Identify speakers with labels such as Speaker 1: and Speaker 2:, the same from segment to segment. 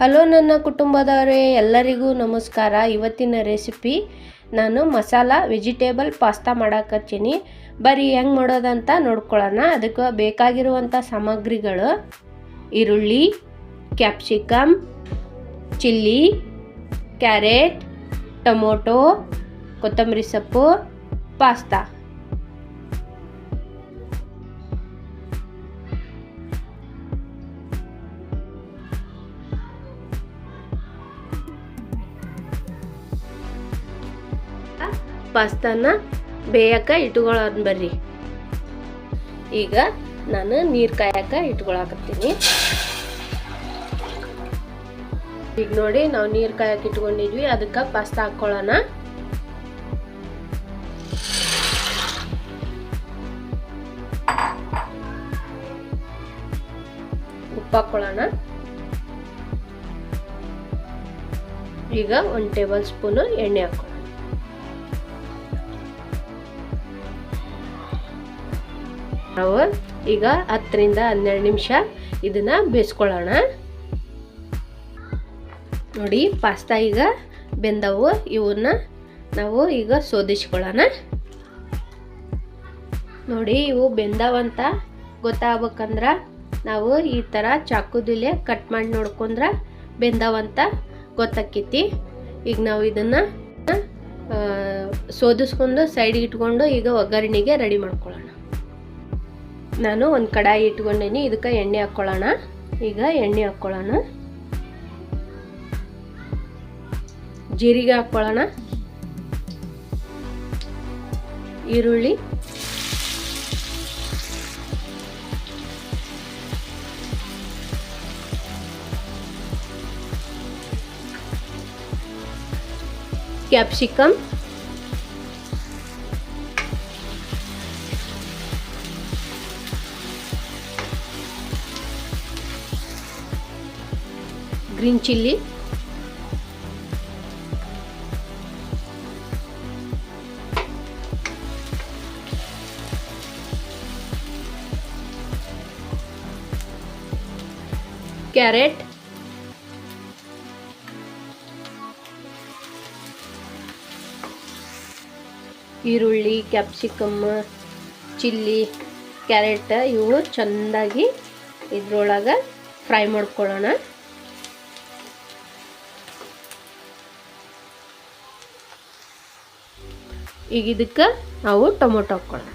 Speaker 1: Hello ನನ್ನ ಕುಟುಂಬದವರೇ, ಎಲ್ಲರಿಗೂ ನಮಸ್ಕಾರ. ಇವತ್ತಿನ ರೆಸಿಪಿ ನಾನು ಮಸಾಲ ವೆಜಿಟೇಬಲ್ ಪಾಸ್ತಾ ಮಾಡಾಕತ್ತೀನಿ. ಬರೀ ಹೆಂಗೆ ಮಾಡೋದಂತ ನೋಡ್ಕೊಳ್ಳೋಣ. ಅದಕ್ಕೆ ಬೇಕಾಗಿರುವಂಥ ಸಾಮಗ್ರಿಗಳು: ಈರುಳ್ಳಿ, ಕ್ಯಾಪ್ಸಿಕಮ್, ಚಿಲ್ಲಿ, ಕ್ಯಾರೆಟ್, ಟೊಮೊಟೊ, ಕೊತ್ತಂಬರಿ ಸೊಪ್ಪು, ಪಾಸ್ತಾ. ಪಾಸ್ತಾನ ಬೇಯಕ್ಕೆ ಇಟ್ಕೊಳ್ಳೋದು ಬರ್ರಿ. ಈಗ ನಾನು ನೀರು ಕಾಯಕ್ಕೆ ಇಟ್ಕೊಳಕತ್ತೀನಿ. ಈಗ ನೋಡಿ, ನಾವು ನೀರು ಕಾಯಕ್ಕೆ ಇಟ್ಕೊಂಡಿದ್ವಿ. ಅದಕ್ಕೆ ಪಾಸ್ತಾ ಹಾಕ್ಕೊಳ್ಳೋಣ. ಉಪ್ಪು ಹಾಕ್ಕೊಳ್ಳೋಣ. ಈಗ 1 ಟೇಬಲ್ ಸ್ಪೂನು ಎಣ್ಣೆ ಹಾಕ್ಕೊಳ್ಳೋಣ. ನಾವು ಈಗ 10 ರಿಂದ 12 ನಿಮಿಷ ಇದನ್ನ ಬೇಯಿಸ್ಕೊಳ್ಳೋಣ. ನೋಡಿ, ಪಾಸ್ತಾ ಈಗ ಬೆಂದವು. ಇವನ್ನ ನಾವು ಈಗ ಸೋದಿಸ್ಕೊಳ್ಳೋಣ. ನೋಡಿ, ಇವು ಬೆಂದವಂತ ಗೊತ್ತಾಗ್ಬೇಕಂದ್ರ ನಾವು ಈ ಥರ ಚಾಕುದಿಲೆ ಕಟ್ ಮಾಡಿ ನೋಡ್ಕೊಂಡ್ರ ಬೆಂದವಂತ ಗೊತ್ತಾಕೈತಿ. ಈಗ ನಾವು ಇದನ್ನ ಸೋದಿಸ್ಕೊಂಡು ಸೈಡ್ಗೆ ಇಟ್ಕೊಂಡು ಈಗ ಒಗ್ಗರಣೆಗೆ ರೆಡಿ ಮಾಡ್ಕೊಳ್ಳೋಣ. ನಾನು ಒಂದು ಕಡಾಯಿ ಇಟ್ಕೊಂಡೇನಿ. ಇದಕ್ಕೆ ಎಣ್ಣೆ ಹಾಕ್ಕೊಳ್ಳೋಣ. ಈಗ ಎಣ್ಣೆ ಹಾಕ್ಕೊಳ್ಳೋಣ. ಜೀರಿಗೆ ಹಾಕ್ಕೊಳ್ಳೋಣ. ಈರುಳ್ಳಿ, ಕ್ಯಾಪ್ಸಿಕಮ್, ಗ್ರೀನ್ ಚಿಲ್ಲಿ, ಕ್ಯಾರೆಟ್, ಈರುಳ್ಳಿ, ಕ್ಯಾಪ್ಸಿಕಮ್, ಚಿಲ್ಲಿ, ಕ್ಯಾರೆಟ್ ಇವು ಚೆಂದಾಗಿ ಇದ್ರೊಳಗೆ ಫ್ರೈ ಮಾಡ್ಕೊಳ್ಳೋಣ. ಈಗ ಇದಕ್ಕೆ ನಾವು ಟೊಮೊಟೊ ಹಾಕ್ಕೊಳ್ಳೋಣ.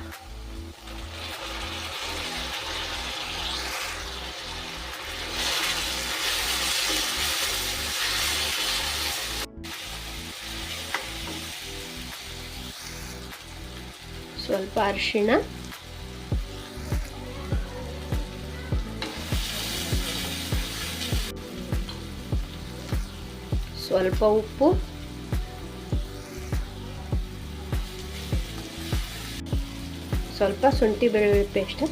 Speaker 1: ಸ್ವಲ್ಪ ಅರಿಶಿಣ, ಸ್ವಲ್ಪ ಉಪ್ಪು, ಸ್ವಲ್ಪ ಶುಂಠಿ ಬೆಳ್ಳುಳ್ಳಿ ಪೇಸ್ಟ್,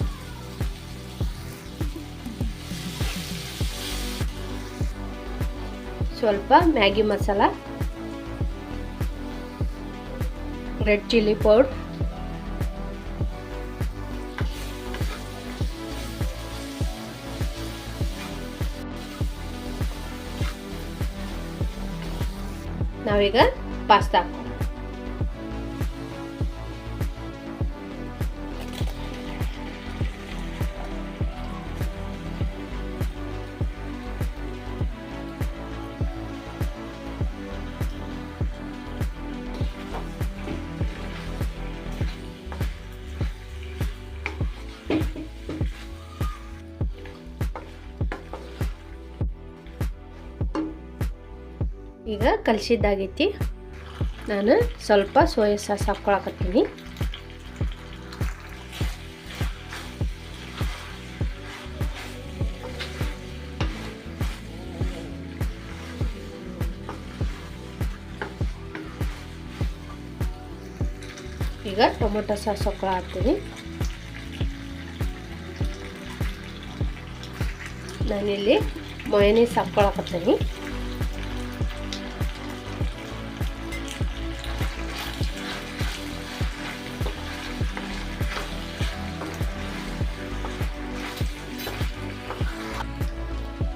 Speaker 1: ಸ್ವಲ್ಪ Maggi masala, red chilli powder, ನಾವೀಗ ಪಾಸ್ತಾ ಹಾಕೋಣ. ಈಗ ಕಲಸಿದ್ದಾಗೈತಿ. ನಾನು ಸ್ವಲ್ಪ ಸೋಯಾ ಸಾಸ್ ಹಾಕ್ಕೊಳಕತ್ತೀನಿ. ಈಗ ಟೊಮೊಟೊ ಸಾಸ್ ಹಾಕ್ಕೊಳತ್ತೀನಿ. ನಾನಿಲ್ಲಿ ಮಯೋನೀಸ್ ಹಾಕ್ಕೊಳಕತ್ತೀನಿ.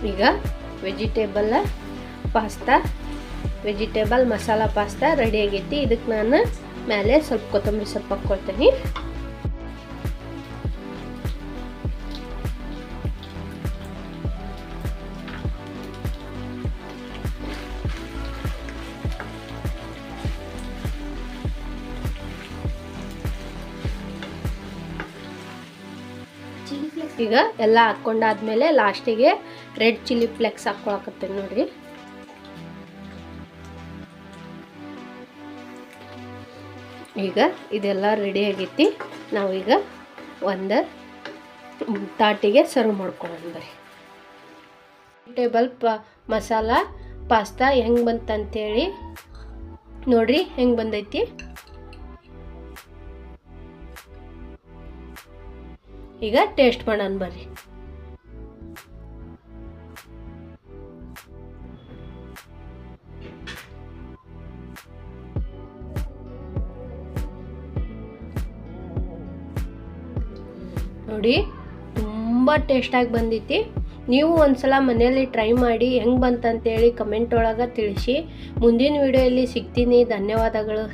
Speaker 1: ಈಗ ವೆಜಿಟೇಬಲ್ ಮಸಾಲ ಪಾಸ್ತಾ ರೆಡಿ ಆಗೈತಿ. ಇದಕ್ಕೆ ನಾನು ಮೇಲೆ ಸ್ವಲ್ಪ ಕೊತ್ತಂಬರಿ ಸೊಪ್ಪು ಹಾಕ್ಕೊಳ್ತೀನಿ. ಈಗ ಎಲ್ಲ ಹಾಕ್ಕೊಂಡಾದ್ಮೇಲೆ ಲಾಸ್ಟಿಗೆ ರೆಡ್ ಚಿಲ್ಲಿ ಫ್ಲೇಕ್ಸ್ ಹಾಕ್ಕೊಳಕತ್ತೇನೆ ನೋಡ್ರಿ. ಈಗ ಇದೆಲ್ಲ ರೆಡಿ ಆಗೈತಿ. ನಾವೀಗ ಒಂದು ತಾಟಿಗೆ ಸರ್ವ್ ಮಾಡ್ಕೊಳ್ಳೋಣ ಬರ್ರಿ. ವೆಜಿಟೇಬಲ್ ಮಸಾಲ ಪಾಸ್ತಾ ಹೆಂಗೆ ಬಂತಂತೇಳಿ ನೋಡ್ರಿ, ಹೆಂಗೆ ಬಂದೈತಿ. ಈಗ ಟೇಸ್ಟ್ ಮಾಡೋಣ ಬರ್ರಿ. ನೋಡಿ, ತುಂಬ ಟೇಸ್ಟಾಗಿ ಬಂದೈತಿ. ನೀವು ಒಂದ್ಸಲ ಮನೆಯಲ್ಲಿ ಟ್ರೈ ಮಾಡಿ ಹೆಂಗೆ ಬಂತಂತೇಳಿ ಕಮೆಂಟ್ ಒಳಗೆ ತಿಳಿಸಿ. ಮುಂದಿನ ವಿಡಿಯೋಯಲ್ಲಿ ಸಿಗ್ತೀನಿ. ಧನ್ಯವಾದಗಳು.